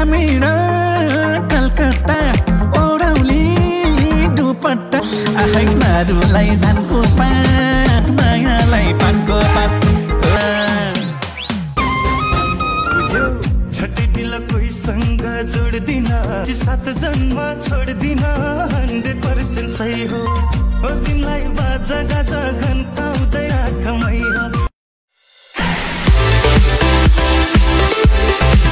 ग्रामीण कलकत्ता ओराउली दुपट्टा आफैमारुलाई धानको पात मायालाई पानको पात छट्टी दिल कोही सँग जोड्दिन 7 जन्म छोड्दिन 100% सही हो तिमीलाई बाजा गाजा घन्टाउँदै आँखामै हो।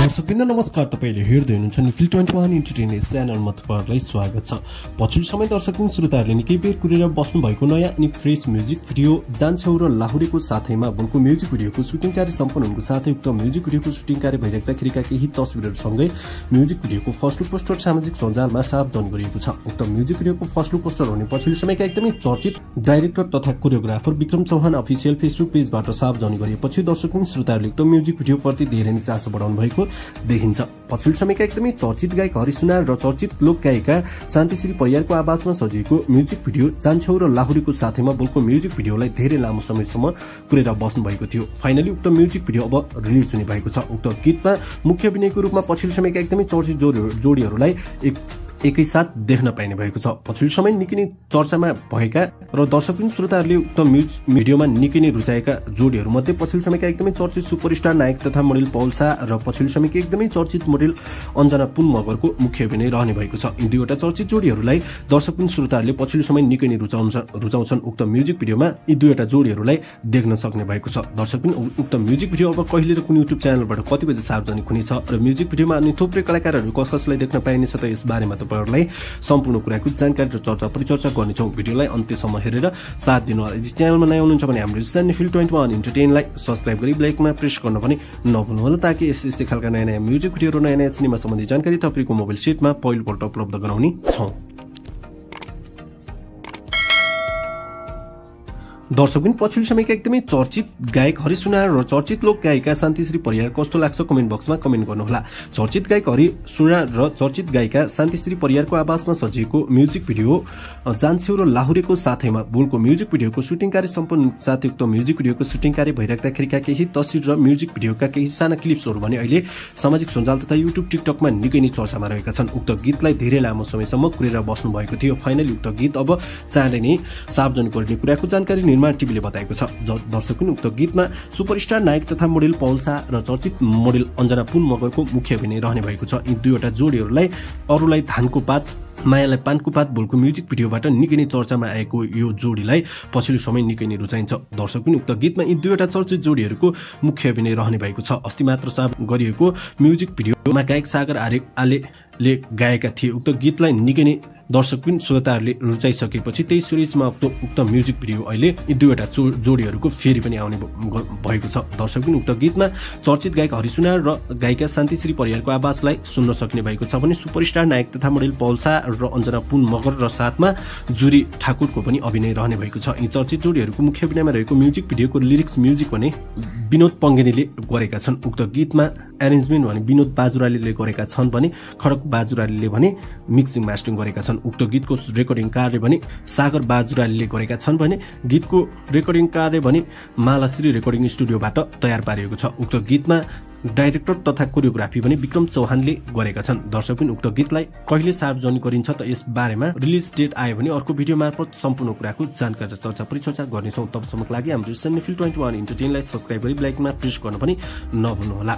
दर्शकवृन्द नमस्कार, तपाईले हेर्दै हुनुहुन्छ निखिल 21 इन्टरटेनमेन्ट च्यानलमा तपाईहरुलाई स्वागत छ। पछिल्लो समय दर्शकवृन्द श्रोताहरूले निकै बेर कुरेर बस्नु भएको नयाँ अनि फ्रेश म्युजिक भिडियो जान्छौ र लाहुरेको साथैमा बुनको म्युजिक भिडियोको सुटिङ कार्य सम्पन्न हुनुको साथै उक्त म्युजिक भिडियोको सुटिङ कार्य भइराख्दाखेरिका केही तस्बिरहरूसँगै म्युजिक भिडियोको फर्स्ट लुक पोस्टर सामाजिक सञ्जालमा सार्वजनिक गरिएको छ। उक्त म्युजिक भिडियोको फर्स्ट लुक पोस्टर हुने पछिल्लो समयका एकदमै चर्चित डाइरेक्टर तथा choreographer Vikram Chauhan official Facebook पेजबाट सार्वजनिक गरिएपछि दर्शकवृन्द श्रोताहरूले उक्त म्युजिक भिडियोप्रति धेरै नै चासो बढाउनु भएको देखिन्छ। पछिल्लो समयका एकदमै चर्चित गायक हरि सुनार र चर्चित लोक गायिका शान्तिश्री परियारको आवाजमा सजिएको म्युजिक भिडियो जान्छौ र लाहुरेको साथैमा बुनको म्युजिक भिडियोलाई धेरै लामो समयसम्म कुरेर बस्नु भएको थियो। फाइनली उक्त म्युजिक भिडियो अब रिलिज हुने भएको छ। उक्त गीतमा मुख्य अभिनयको रूपमा पछिल्लो समयका एकदमै चर्चित जोडीहरूलाई एकैसाथ देख्न पाइने भएको छ। पछिल्लो समय निकै नै चर्चामा भएका र दर्शकवृन्द श्रोताहरूले उक्त म्युजिक भिडियोमा निकै नै रुचाएका जोडीहरूमध्ये पछिल्लो समयका एकदमै चर्चित सुपरस्टार नायक तथा मोडेल पौल शाह र पछिल्लो समयका एकदमै चर्चित मोडेल अञ्जना पुन मगरको मुख्य अभिनय रहने भएको छ। यी दुईवटा चर्चित जोडीहरूलाई दर्शकवृन्द श्रोताहरूले पछिल्लो समय निकै नै रुचाउँछन्। उक्त म्युजिक भिडियोमा यी दुईवटा जोडीहरूलाई देख्न सक्ने भएको छ। दर्शकवृन्द उक्त म्युजिक भिडियो अब कहिले र कुन युट्युब च्यानलबाट कति बजे सार्वजनिक हुनेछ र म्युजिक भिडियोमा अनि थुप्रै कलाकारहरू कसलाई देख्न पाइनेछ त यस बारेमा तपाईहरुलाई सम्पूर्ण कुराको जानकारी र चर्चा परिचर्चा गर्नेछौँ। भिडियोलाई अन्त्यसम्म हेरेर साथ दिनुहोला। यदि च्यानलमा नयाँ हुनुहुन्छ भने हाम्रो निखिल 21 इन्टरटेनलाई सब्स्क्राइब गरी बेलैकनमा प्रेस गर्न पनि नभुल्नुहोला ताकि यस्तै खालका नयाँ नयाँ म्युजिक भिडियो र नयाँ नयाँ सिनेमा सम्बन्धी जानकारी तपाईको मोबाइल सेटमा पहिलोपल्ट उपलब्ध गराउने छौँ। दर्शकवृन्द पछिल्लो समयका एकदमै चर्चित गायक हरि सुनार र चर्चित लोक गायिका शान्तिश्री परियार कस्तो लाग्छ कमेन्ट बक्समा कमेन्ट गर्नुहोला। चर्चित गायक हरि सुनार र चर्चित गायिका शान्तिश्री परियारको आवाजमा सजिएको म्युजिक भिडियो जान्छौ र लाहुरेको साथैमा बुलको म्युजिक भिडियोको सुटिङ कार्य सम्पन्न साथै उक्त म्युजिक भिडियोको सुटिङ कार्य भइराख्दाखेरिका केही तस्बिर र म्युजिक भिडियोका केही साना क्लिप्सहरू भने अहिले सामाजिक सञ्जाल तथा युट्युब टिकटकमा निकै नै चर्चामा रहेका छन्। उक्त गीतलाई धेरै लामो समयसम्म कुरेर बस्नु भएको थियो। फाइनली उक्त गीत अब चाँडै नै सार्वजनिक गर्ने कुराको जानकारी टिभीले बताएको छ। दर्शकवृन्द उक्त गीतमा सुपरस्टार नायक तथा मोडेल पौल शाह र चर्चित मोडेल अञ्जना पुन मगरको मुख्य अभिनय रहने भएको छ। यी दुईवटा जोडीहरूलाई अरूलाई धानको पात मायालाई पानको पात बोलको म्युजिक भिडियोबाट निकै नै चर्चामा आएको यो जोडीलाई पछिल्लो समय निकै नै रुचाइन्छ। दर्शकवृन्द उक्त गीतमा यी दुईवटा चर्चित जोडीहरूको मुख्य अभिनय रहने भएको छ। अस्ति मात्र गरिएको म्युजिक भिडियोमा गायक सागर आलेले गाएका थिए। उक्त गीतलाई निकै नै दर्शकवृन्द श्रोताहरूले रुचाइसकेपछि 23 सुरेशमा उक्त म्युजिक भिडियो अहिले यी दुईवटा जोडीहरूको फेरि पनि आउने भएको छ। दर्शकवृन्द उक्त गीतमा चर्चित गायक हरि सुनार र गायिका शान्तिश्री परियारको आवाजलाई सुन्न सक्ने भएको छ भने सुपरस्टार नायक तथा मोडेल पौल शाह र अञ्जना पुन मगर र साथमा जुरी ठाकुरको पनि अभिनय रहने भएको छ। यी चर्चित जोडीहरूको मुख्य अभिनयमा रहेको म्युजिक भिडियोको लिरिक्स म्युजिक भने विनोद पङ्गेनीले गरेका छन्। उक्त गीतमा एरेन्जमेन्ट भने विनोद बाजुरालीले गरेका छन् भने खडक बाजुरालीले भने मिक्सिङ मास्टरिङ गरेका छन्। उक्त गीतको रेकर्डिङ कार्य भने सागर बाजुरालीले गरेका छन् भने गीतको रेकर्डिङ कार्य भने मालाश्री रेकर्डिङ स्टुडियोबाट तयार पारिएको छ। उक्त गीतमा डाइरेक्टर तथा कोरियोग्राफी पनि विक्रम चौहानले गरेका छन्। दर्शकवृन्द उक्त गीतलाई कहिले सार्वजनिक गरिन्छ त यस बारेमा रिलिज डेट आयो भने अर्को भिडियो मार्फत सम्पूर्ण कुराको जानकारी र चर्चा परिचर्चा गर्नेछौँ। तबसम्मको लागि हाम्रो निखिल 21 इन्टरटेनलाई सब्स्क्राइब गरी बेलैकनमा प्रेस गर्न पनि नभुल्नुहोला।